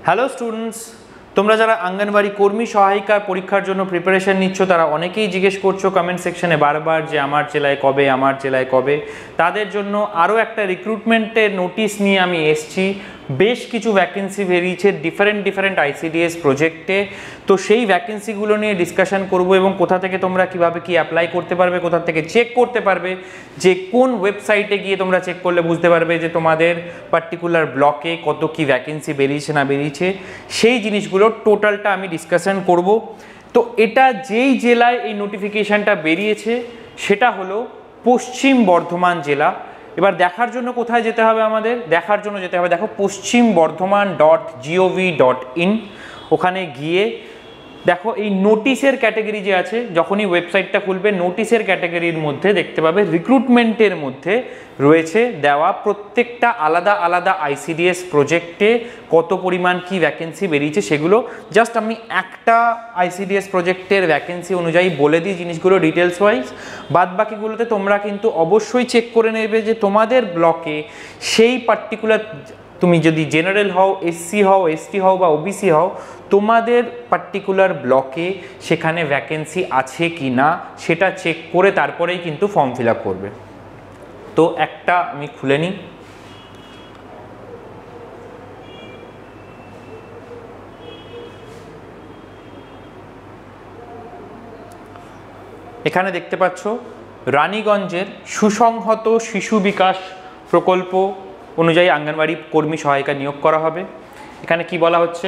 Hello students, তোমরা যারা আঙ্গনবাড়ি কর্মী সহায়িকা পরীক্ষার জন্য প্রিপারেশন নিচ্ছ তারা অনেকেই জিজ্ঞেস করছো কমেন্ট সেকশনে বারবার যে আমার জেলায় কবে। তাদের জন্য আরও একটা রিক্রুটমেন্টের নোটিশ নিয়ে আমি এসছি। বেশ কিছু ভ্যাকেন্সি বেরিয়েছে ডিফারেন্ট আইসিডিএস প্রজেক্টে। তো সেই ভ্যাকেন্সিগুলো নিয়ে ডিসকাশন করব এবং কোথা থেকে তোমরা কিভাবে কি অ্যাপ্লাই করতে পারবে, কোথা থেকে চেক করতে পারবে, যে কোন ওয়েবসাইটে গিয়ে তোমরা চেক করলে বুঝতে পারবে যে তোমাদের পার্টিকুলার ব্লকে কত কি ভ্যাকেন্সি বেরিয়েছে না বেরিয়েছে, সেই জিনিসগুলো টোটালটা আমি ডিসকাশন করব। তো এটা যেই জেলায় এই নোটিফিকেশানটা বেরিয়েছে সেটা হলো পশ্চিম বর্ধমান জেলা। এবার দেখার জন্য কোথায় যেতে হবে আমাদের? দেখার জন্য যেতে হবে, দেখো POSCHIMBARDHAMAN.gov.in, ওখানে গিয়ে দেখো এই নোটিশের ক্যাটাগরি যে আছে, যখনই ওয়েবসাইটটা খুলবে নোটিশের ক্যাটাগরির মধ্যে দেখতে পাবে রিক্রুটমেন্টের মধ্যে রয়েছে দেওয়া প্রত্যেকটা আলাদা আলাদা আইসিডিএস প্রজেক্টে কত পরিমাণ কি ভ্যাকেন্সি বেরিয়েছে সেগুলো জাস্ট আমি একটা আইসিডিএস প্রজেক্টের ভ্যাকেন্সি অনুযায়ী বলে দিই জিনিসগুলো ডিটেলস ওয়াইজ। বাদ বাকিগুলোতে তোমরা কিন্তু অবশ্যই চেক করে নেবে যে তোমাদের ব্লকে সেই পার্টিকুলার, তুমি যদি জেনারেল হও, এসসি হও, এসটি হও বা ওবিসি হও, তোমাদের পার্টিকুলার ব্লকে সেখানে ভ্যাকেন্সি আছে কি না সেটা চেক করে তারপরেই কিন্তু ফর্ম ফিল আপ করবে। তো একটা আমি খুলে নিই। এখানে দেখতে পাচ্ছ রানীগঞ্জের সুসংহত শিশু বিকাশ প্রকল্প অনুযায়ী আঙ্গনবাড়ি কর্মী সহায়িকা নিয়োগ করা হবে। এখানে কি বলা হচ্ছে?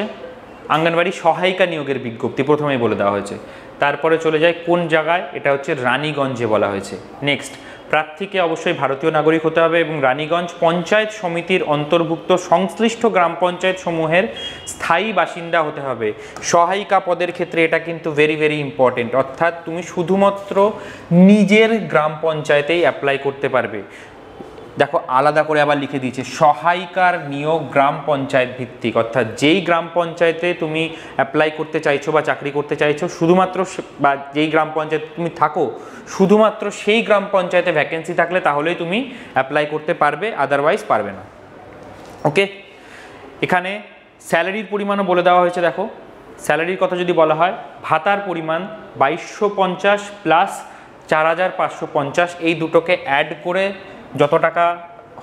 আঙ্গনবাড়ি সহায়িকা নিয়োগের বিজ্ঞপ্তি প্রথমেই বলে দেওয়া হয়েছে, তারপরে চলে যায় কোন জায়গায়, এটা হচ্ছে রানীগঞ্জে বলা হয়েছে। নেক্সট, প্রার্থীকে অবশ্যই ভারতীয় নাগরিক হতে হবে এবং রানীগঞ্জ পঞ্চায়েত সমিতির অন্তর্ভুক্ত সংশ্লিষ্ট গ্রাম পঞ্চায়েত সমূহের স্থায়ী বাসিন্দা হতে হবে। সহায়িকা পদের ক্ষেত্রে এটা কিন্তু ভেরি ইম্পর্টেন্ট, অর্থাৎ তুমি শুধুমাত্র নিজের গ্রাম পঞ্চায়েতেই অ্যাপ্লাই করতে পারবে। দেখো আলাদা করে আবার লিখে দিয়েছে সহায়িকার নিয়োগ গ্রাম পঞ্চায়েত ভিত্তিক, অর্থাৎ যেই গ্রাম পঞ্চায়েতে তুমি অ্যাপ্লাই করতে চাইছো বা চাকরি করতে চাইছো শুধুমাত্র, বা যেই গ্রাম পঞ্চায়েতে তুমি থাকো শুধুমাত্র সেই গ্রাম পঞ্চায়েতে ভ্যাকেন্সি থাকলে তাহলেই তুমি অ্যাপ্লাই করতে পারবে, আদারওয়াইজ পারবে না। ওকে, এখানে স্যালারির পরিমাণও বলে দেওয়া হয়েছে। দেখো স্যালারির কথা যদি বলা হয়, ভাতার পরিমাণ 2250 প্লাস 4550, এই দুটোকে অ্যাড করে যত টাকা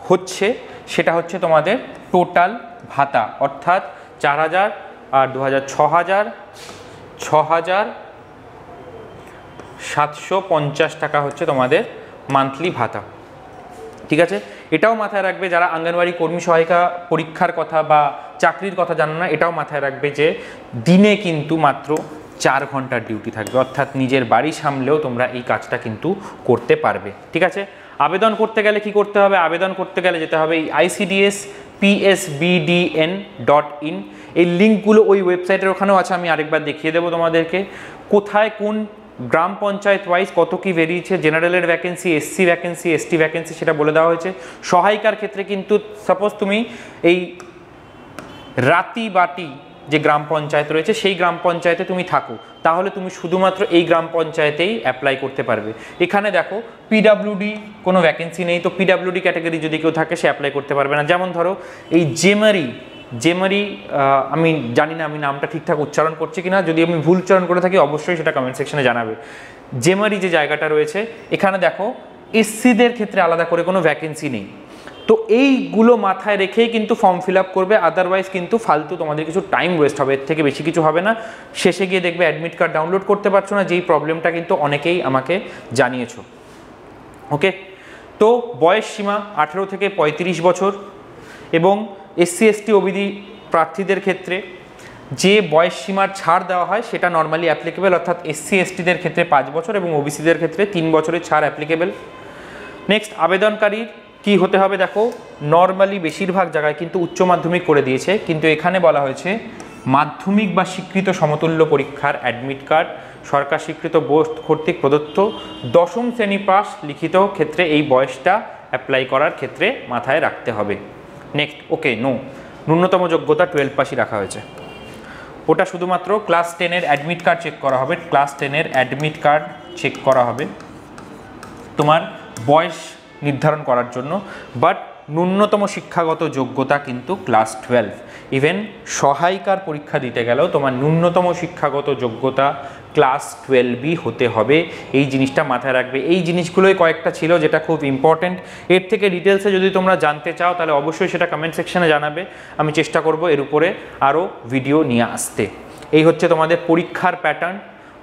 হচ্ছে সেটা হচ্ছে তোমাদের টোটাল ভাতা, অর্থাৎ 4000 আর 2000 6750 টাকা হচ্ছে তোমাদের মান্থলি ভাতা। ঠিক আছে, এটাও মাথায় রাখবে যারা আঙ্গনবাড়ি কর্মী সহায়িকা পরীক্ষার কথা বা চাকরির কথা জানো না, এটাও মাথায় রাখবে যে দিনে কিন্তু মাত্র 4 ঘন্টার ডিউটি থাকবে, অর্থাৎ নিজের বাড়ি সামলেও তোমরা এই কাজটা কিন্তু করতে পারবে। ঠিক আছে, আবেদন করতে গেলে কি করতে হবে? আবেদন করতে গেলে যেতে হবে এই ICDS.PSBDN.in, এই লিঙ্কগুলো ওই ওয়েবসাইটের ওখানেও আছে, আমি আরেকবার দেখিয়ে দেবো তোমাদেরকে কোথায় কোন গ্রাম পঞ্চায়েত ওয়াইজ কত কি বেরিয়েছে। জেনারেলের vacancy, SC vacancy, ST vacancy সেটা বলে দেওয়া হয়েছে। সহায়িকার ক্ষেত্রে কিন্তু সাপোজ তুমি এই রাতিবাটি যে গ্রাম পঞ্চায়েত রয়েছে সেই গ্রাম পঞ্চায়েতে তুমি থাকো, তাহলে তুমি শুধুমাত্র এই গ্রাম পঞ্চায়েতেই অ্যাপ্লাই করতে পারবে। এখানে দেখো পিডাব্লিউডি কোনো ভ্যাকেন্সি নেই, তো পিডাব্লিউডি ক্যাটাগরি যদি কেউ থাকে সে অ্যাপ্লাই করতে পারবে না। যেমন ধরো এই জেমারি, আমি জানি না আমি নামটা ঠিকঠাক উচ্চারণ করছি কিনা, যদি আমি ভুল উচ্চারণ করে থাকি অবশ্যই সেটা কমেন্ট সেকশনে জানাবে। জেমারি যে জায়গাটা রয়েছে এখানে দেখো এসসিদের ক্ষেত্রে আলাদা করে কোনো ভ্যাকেন্সি নেই। তো এইগুলো মাথায় রেখেই কিন্তু ফর্ম ফিল আপ করবে, আদারওয়াইজ কিন্তু ফালতু তোমাদের কিছু টাইম ওয়েস্ট হবে, এর থেকে বেশি কিছু হবে না। শেষে গিয়ে দেখবে অ্যাডমিট কার্ড ডাউনলোড করতে পারছো না, যেই প্রবলেমটা কিন্তু অনেকেই আমাকে জানিয়েছো। ওকে, তো বয়স সীমা 18 থেকে 35 বছর এবং এসসি এসটি ওবিসি প্রার্থীদের ক্ষেত্রে যে বয়স সীমার ছাড় দেওয়া হয় সেটা নর্মালি অ্যাপ্লিকেবল, অর্থাৎ এসসি এসটিদের ক্ষেত্রে 5 বছর এবং ওবিসিদের ক্ষেত্রে 3 বছরের ছাড় অ্যাপ্লিকেবল। নেক্সট, আবেদনকারীর কি হতে হবে? দেখো নর্মালি বেশিরভাগ জায়গায় কিন্তু উচ্চ মাধ্যমিক করে দিয়েছে, কিন্তু এখানে বলা হয়েছে মাধ্যমিক বা স্বীকৃত সমতুল্য পরীক্ষার অ্যাডমিট কার্ড সরকার স্বীকৃত বোর্ড কর্তৃক প্রদত্ত 10ম শ্রেণী পাস লিখিত ক্ষেত্রে এই বয়সটা অ্যাপ্লাই করার ক্ষেত্রে মাথায় রাখতে হবে। নেক্সট, ওকে, ন্যূনতম যোগ্যতা 12 পাসই রাখা হয়েছে, ওটা শুধুমাত্র ক্লাস 10-এর অ্যাডমিট কার্ড চেক করা হবে। ক্লাস 10-এর অ্যাডমিট কার্ড চেক করা হবে তোমার বয়স নির্ধারণ করার জন্য, বাট ন্যূনতম শিক্ষাগত যোগ্যতা কিন্তু ক্লাস 12। ইভেন সহায়িকার পরীক্ষা দিতে গেলেও তোমার ন্যূনতম শিক্ষাগত যোগ্যতা ক্লাস 12ই হতে হবে। এই জিনিসটা মাথায় রাখবে। এই জিনিসগুলোই কয়েকটা ছিল যেটা খুব ইম্পর্টেন্ট। এর থেকে ডিটেলসে যদি তোমরা জানতে চাও তাহলে অবশ্যই সেটা কমেন্ট সেকশনে জানাবে, আমি চেষ্টা করব এর উপরে আরও ভিডিও নিয়ে আসতে। এই হচ্ছে তোমাদের পরীক্ষার প্যাটার্ন।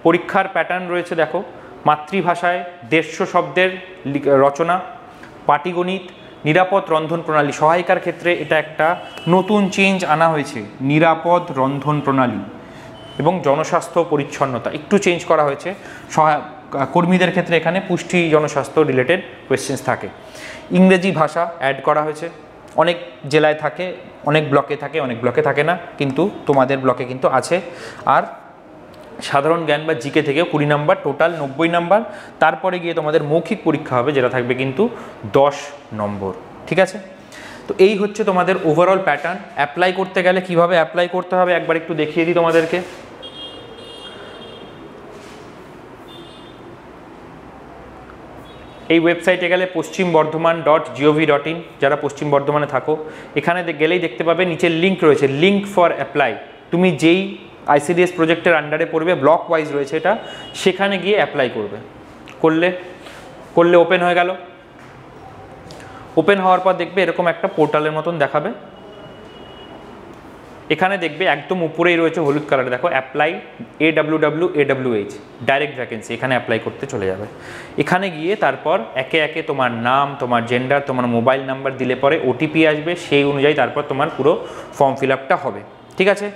পরীক্ষার প্যাটার্ন রয়েছে দেখো, মাতৃভাষায় 150 শব্দের রচনা, পাটিগণিত, নিরাপদ রন্ধন প্রণালী। সহায়িকার ক্ষেত্রে এটা একটা নতুন চেঞ্জ আনা হয়েছে, নিরাপদ রন্ধন প্রণালী এবং জনস্বাস্থ্য পরিচ্ছন্নতা একটু চেঞ্জ করা হয়েছে। কর্মীদের ক্ষেত্রে এখানে পুষ্টি জনস্বাস্থ্য রিলেটেড কোয়েশ্চেন্স থাকে। ইংরেজি ভাষা অ্যাড করা হয়েছে, অনেক জেলায় থাকে, অনেক ব্লকে থাকে, অনেক ব্লকে থাকে না, কিন্তু তোমাদের ব্লকে কিন্তু আছে। আর সাধারণ জ্ঞান বা জিকে থেকেও 20 নাম্বার, টোটাল 90 নাম্বার। তারপরে গিয়ে তোমাদের মৌখিক পরীক্ষা হবে যেটা থাকবে কিন্তু 10 নম্বর। ঠিক আছে, তো এই হচ্ছে তোমাদের ওভারঅল প্যাটার্ন। অ্যাপ্লাই করতে গেলে কিভাবে অ্যাপ্লাই করতে হবে একবার একটু দেখিয়ে দিই তোমাদেরকে। এই ওয়েবসাইটে গেলে paschimBardhaman.gov.in, যারা পশ্চিম বর্ধমানে থাকো এখানে গেলেই দেখতে পাবে নিচে লিঙ্ক রয়েছে, লিঙ্ক ফর অ্যাপ্লাই। তুমি যেই ICDS প্রজেক্টের আন্ডারে পড়বে, ব্লক ওয়াইজ রয়েছে এটা, সেখানে গিয়ে অ্যাপ্লাই করবে। করলে ওপেন হয়ে গেল। ওপেন হওয়ার পর দেখবে এরকম একটা পোর্টালের মতন দেখাবে। এখানে দেখবে একদম উপরেই রয়েছে হলুদ কালারে, দেখো অ্যাপ্লাই AWWAWH, ডাইরেক্ট ভ্যাকেন্সি। এখানে অ্যাপ্লাই করতে চলে যাবে। এখানে গিয়ে তারপর একে একে তোমার নাম, তোমার জেন্ডার, তোমার মোবাইল নাম্বার দিলে পরে OTP আসবে, সেই অনুযায়ী তারপর তোমার পুরো ফর্ম ফিল আপটা হবে। ঠিক আছে,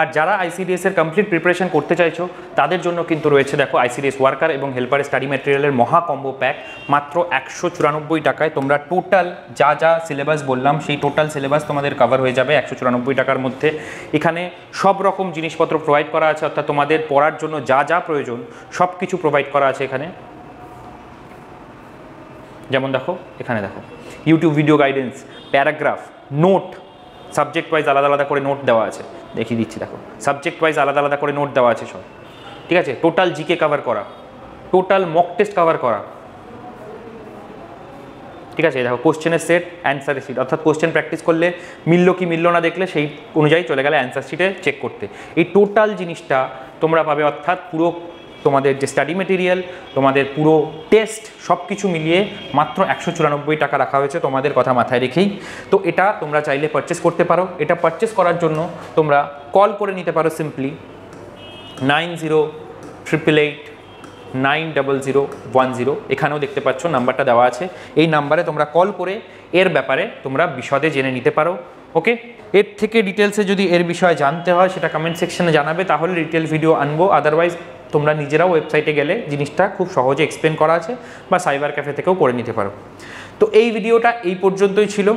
আর যারা ICDS এর কমপ্লিট প্রিপারেশন করতে চাইছো তাদের জন্য কিন্তু রয়েছে দেখো ICDS ওয়ার্কার এবং হেল্পার স্টাডি ম্যাটেরিয়ালের মহা কম্বো প্যাক। মাত্র 194 টাকায় তোমরা টোটাল যা যা সিলেবাস বললাম সেই টোটাল সিলেবাস তোমাদের কভার হয়ে যাবে 194 টাকার মধ্যে। এখানে সব রকম জিনিসপত্র প্রোভাইড করা আছে, অর্থাৎ তোমাদের পড়ার জন্য যা যা প্রয়োজন সব কিছু প্রোভাইড করা আছে এখানে। যেমন দেখো, এখানে দেখো YouTube video guidance, paragraph, note, subject wise আলাদা আলাদা করে নোট দেওয়া আছে, দেখিয়ে দিচ্ছি দেখো, সাবজেক্ট ওয়াইজ আলাদা আলাদা করে নোট দেওয়া আছে সব। ঠিক আছে, টোটাল জিকে কভার করা, টোটাল মক টেস্ট কভার করা। ঠিক আছে, দেখো কোশ্চেনের সেট, অ্যান্সার শিট, অর্থাৎ কোশ্চেন প্র্যাকটিস করলে মিললো কি মিললো না দেখলে সেই অনুযায়ী চলে গেলে অ্যান্সার শিটে চেক করতে। এই টোটাল জিনিসটা তোমরা পাবে, অর্থাৎ পুরো তোমাদের যে স্টাডি মেটেরিয়াল, তোমাদের পুরো টেস্ট সব কিছু মিলিয়ে মাত্র 194 টাকা রাখা হয়েছে তোমাদের কথা মাথায় রেখেই। তো এটা তোমরা চাইলে পারচেস করতে পারো। এটা পারচেস করার জন্য তোমরা কল করে নিতে পারো সিম্পলি 9088890010। এখানেও দেখতে পাচ্ছ নাম্বারটা দেওয়া আছে, এই নাম্বারে তোমরা কল করে এর ব্যাপারে তোমরা বিশদে জেনে নিতে পারো। ওকে, এর থেকে ডিটেলসে যদি এর বিষয়ে জানতে হয় সেটা কমেন্ট সেকশনে জানাবে, তাহলে ডিটেল ভিডিও আনবো। আদারওয়াইজ তোমরা নিজেরাও ওয়েবসাইটে গেলে জিনিসটা খুব সহজে এক্সপ্লেন করা আছে, বা সাইবার ক্যাফে থেকেও করে নিতে পারো। তো এই ভিডিওটা এই পর্যন্তই ছিল,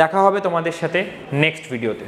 দেখা হবে তোমাদের সাথে নেক্সট ভিডিওতে।